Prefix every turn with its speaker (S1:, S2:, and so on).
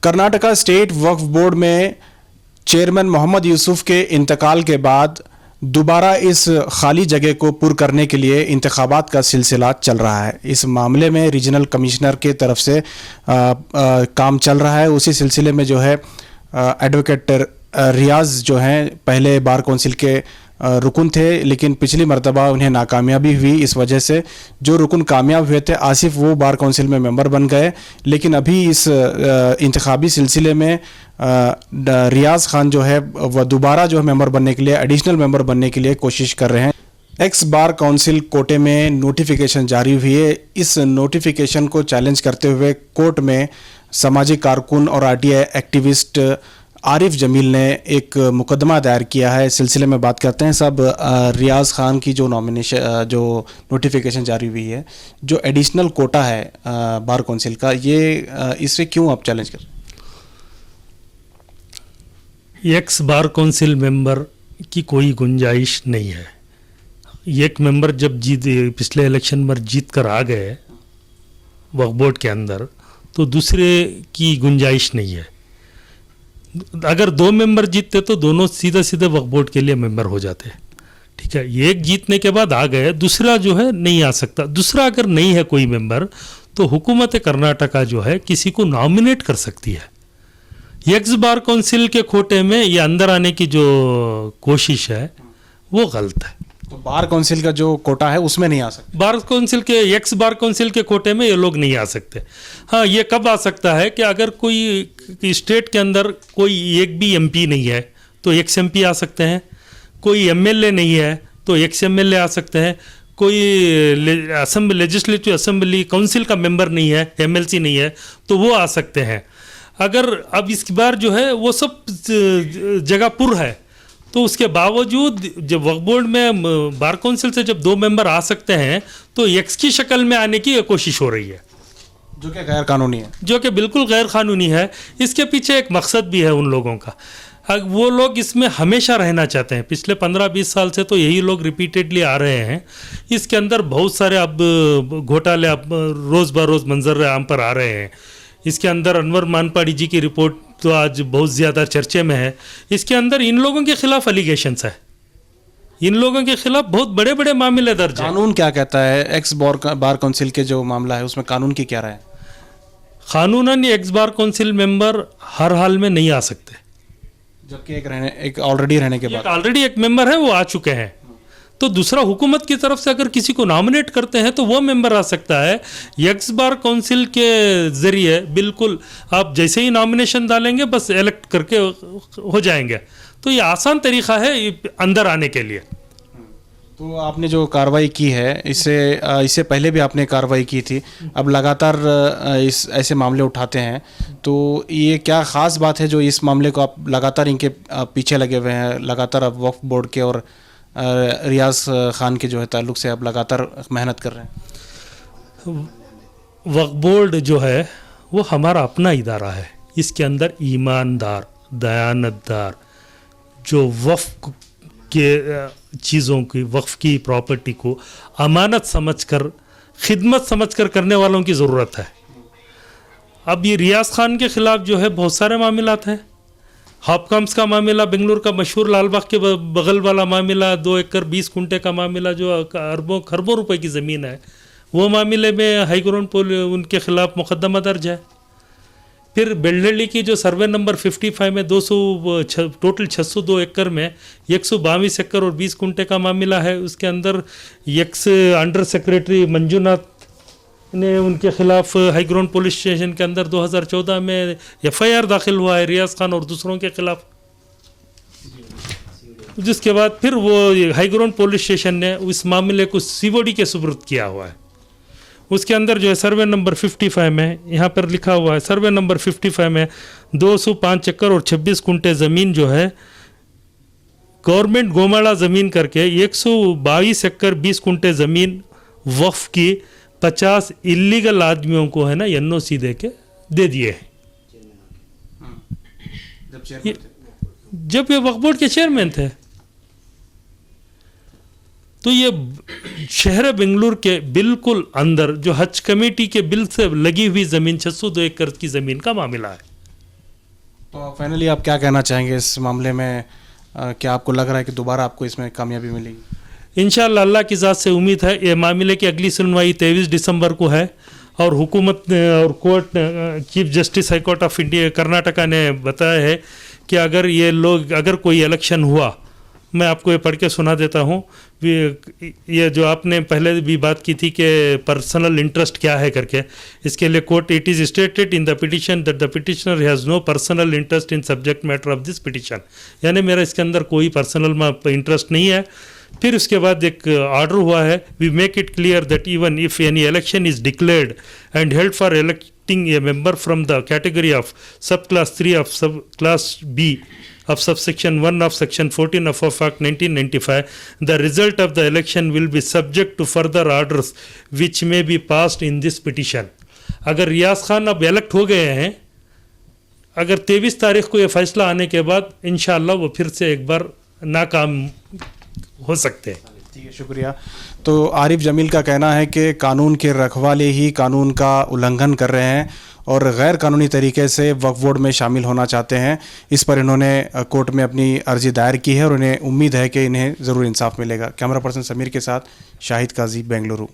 S1: Karnataka state वक्फ board में chairman Mohammad Yusuf के इंतकाल के बाद दोबारा इस खाली जगह को पुर करने के लिए इंतखाबात का सिलसिला चल रहा है। इस मामले में रीजनल कमिश्नर के तरफ से काम चल रहा है। उसी सिलसिले में जो है एडवोकेट रियाज जो हैं पहले बार काउंसिल के रुकन थे, लेकिन पिछली मरतबा उन्हें नाकामयाबी हुई। इस वजह से जो रुकन कामयाब हुए थे आसिफ, वो बार काउंसिल में मेंबर बन गए। लेकिन अभी इस इंतखाबी सिलसिले में रियाज खान जो है वह दोबारा जो है मेंबर बनने के लिए, एडिशनल मेंबर बनने के लिए कोशिश कर रहे हैं। एक्स बार काउंसिल कोटे में नोटिफिकेशन जारी हुई है। इस नोटिफिकेशन को चैलेंज करते हुए कोर्ट में सामाजिक कारकुन और आरटीआई एक्टिविस्ट आरिफ जमील ने एक मुकदमा दायर किया है। इस सिलसिले में बात करते हैं। सब रियाज खान की जो नोटिफिकेशन जारी हुई है, जो एडिशनल कोटा है बार काउंसिल का, ये इसे क्यों आप चैलेंज कर रहे हैं?
S2: एक्स बार काउंसिल मेंबर की कोई गुंजाइश नहीं है। एक मेंबर जब पिछले इलेक्शन में जीत कर आ गए वक्फ बोर्ड के अंदर, तो दूसरे की गुंजाइश नहीं है। अगर दो मेंबर जीतते तो दोनों सीधे सीधे वक्फ बोर्ड के लिए मेंबर हो जाते। ठीक है, एक जीतने के बाद आ गए, दूसरा जो है नहीं आ सकता। दूसरा अगर नहीं है कोई मेंबर, तो हुकूमत कर्नाटका जो है किसी को नॉमिनेट कर सकती है। एक्स बार काउंसिल के कोटे में ये अंदर आने की जो कोशिश है वो गलत है।
S1: तो बार काउंसिल का जो कोटा है उसमें नहीं आ सकते।
S2: बार काउंसिल के एक्स बार काउंसिल के कोटे में ये लोग नहीं आ सकते। हाँ, ये कब आ सकता है कि अगर कोई स्टेट के अंदर कोई एक भी एमपी नहीं है तो एक्स एमपी आ सकते हैं। कोई एमएलए नहीं है तो एक्स एमएलए आ सकते हैं। कोई लेजिस्लेटिव असेंबली काउंसिल का मेंबर नहीं है, एमएलसी नहीं है, तो वो आ सकते हैं। अगर अब इस बार जो है वो सब जगह पुर है, तो उसके बावजूद जब वक्फ बोर्ड में बार काउंसिल से जब दो मेंबर आ सकते हैं, तो एक्स की शक्ल में आने की कोशिश हो रही है,
S1: जो कि गैर कानूनी है,
S2: जो कि बिल्कुल गैर कानूनी है। इसके पीछे एक मकसद भी है उन लोगों का। वो लोग इसमें हमेशा रहना चाहते हैं। पिछले 15-20 साल से तो यही लोग रिपीटेडली आ रहे हैं। इसके अंदर बहुत सारे अब घोटाले अब रोज़ बरोज़ मंजर आम पर आ रहे हैं। इसके अंदर अनवर मानपाड़ी जी की रिपोर्ट तो आज बहुत ज़्यादा चर्चे में है। इसके अंदर इन लोगों के खिलाफ एलिगेशंस है, इन लोगों के खिलाफ बहुत बड़े बड़े मामले दर्ज हैं।
S1: कानून क्या कहता है? एक्स बार काउंसिल के जो मामला है उसमें कानून की क्या राय है?
S2: कानूनन एक्स बार काउंसिल मेंबर हर हाल में नहीं आ सकते,
S1: जबकि एक ऑलरेडी रहने के बाद
S2: ऑलरेडी एक मेंबर है वो आ चुके हैं। तो दूसरा हुकूमत की तरफ से अगर किसी को नॉमिनेट करते हैं तो वो मेंबर आ सकता है। एक्स बार काउंसिल के ज़रिए बिल्कुल आप जैसे ही नॉमिनेशन डालेंगे बस इलेक्ट करके हो जाएंगे। तो ये आसान तरीक़ा है अंदर आने के लिए।
S1: तो आपने जो कार्रवाई की है, इससे पहले भी आपने कार्रवाई की थी, अब लगातार ऐसे मामले उठाते हैं, तो ये क्या ख़ास बात है जो इस मामले को आप लगातार इनके पीछे लगे हुए हैं? लगातार अब वक्फ बोर्ड के और रियाज खान के जो है ताल्लुक़ से आप लगातार मेहनत कर रहे हैं।
S2: वक्फ बोर्ड जो है वो हमारा अपना इदारा है। इसके अंदर ईमानदार, दयानतदार, जो वक्फ के चीज़ों की, वक्फ की प्रॉपर्टी को अमानत समझकर, खिदमत समझकर करने वालों की ज़रूरत है। अब ये रियाज खान के ख़िलाफ़ जो है बहुत सारे मामलात हैं। हॉपकम्स का मामला, बेंगलुरु का मशहूर लालबाग के बगल वाला मामला, 2 एकड़ 20 कुंटे का मामला जो अरबों खरबों रुपए की ज़मीन है, वो मामले में हाई कोर्ट उनके ख़िलाफ़ मुकदमा दर्ज है। फिर बेल्डली की जो सर्वे नंबर 55 में टोटल 602 एकड़ में 122 एकड़ और 20 कुंटे का मामला है। उसके अंदर एक्स अंडर सेक्रेटरी मंजूनाथ ने उनके खिलाफ हाई ग्राउंड पुलिस स्टेशन के अंदर 2014 में एफआईआर दाखिल हुआ है रियाज खान और दूसरों के खिलाफ। जिसके बाद फिर वो हाई ग्राउंड पुलिस स्टेशन ने उस मामले को सीओडी के सुपुर्द किया हुआ है। उसके अंदर जो है सर्वे नंबर 55 में, यहाँ पर लिखा हुआ है सर्वे नंबर 55 में 205 एकड़ और 26 कुंटे ज़मीन जो है गवर्नमेंट गोमाड़ा ज़मीन करके 122 एकड़ 20 कुंटे ज़मीन वक्फ की 50 इलीगल आदमियों को है ना एनओसी दे के दे दिए हैं। जब ये वक्फ बोर्ड के चेयरमैन थे, तो ये शहर बेंगलुरु के बिल्कुल अंदर जो हज कमेटी के बिल से लगी हुई ज़मीन 602 एकड़ की ज़मीन का मामला है।
S1: तो फाइनली आप क्या कहना चाहेंगे इस मामले में? क्या आपको लग रहा है कि दोबारा आपको इसमें कामयाबी मिलेगी?
S2: इंशाअल्लाह अल्लाह की ज़ात से उम्मीद है। ये मामले की अगली सुनवाई 23 दिसंबर को है और हुकूमत और court chief justice high court of India Karnataka ने बताया है कि अगर कोई इलेक्शन हुआ, मैं आपको ये पढ़ के सुना देता हूँ। ये जो आपने पहले भी बात की थी कि पर्सनल इंटरेस्ट क्या है करके, इसके लिए court it is stated in the petition that the petitioner has no personal interest in subject matter of this petition, यानी मेरा इसके अंदर कोई पर्सनल इंटरेस्ट नहीं है। फिर उसके बाद एक ऑर्डर हुआ है, we make it clear that even if any election is declared and held for electing a member from the category of sub class 3 of sub class B of subsection 1 of section 14 of Act 1995, the result of the election will be subject to further orders which may be passed in this petition. अगर रियाज खान अब elect हो गए हैं, अगर 23 तारीख को ये फैसला आने के बाद इंशाअल्लाह वो फिर से एक बार नाकाम हो सकते हैं।
S1: ठीक है, शुक्रिया। तो आरिफ जमील का कहना है कि कानून के रखवाले ही कानून का उल्लंघन कर रहे हैं और गैर कानूनी तरीके से वक्फ बोर्ड में शामिल होना चाहते हैं। इस पर इन्होंने कोर्ट में अपनी अर्जी दायर की है और इन्हें उम्मीद है कि इन्हें ज़रूर इंसाफ मिलेगा। कैमरा पर्सन समीर के साथ शाहिद काजी, बेंगलुरु।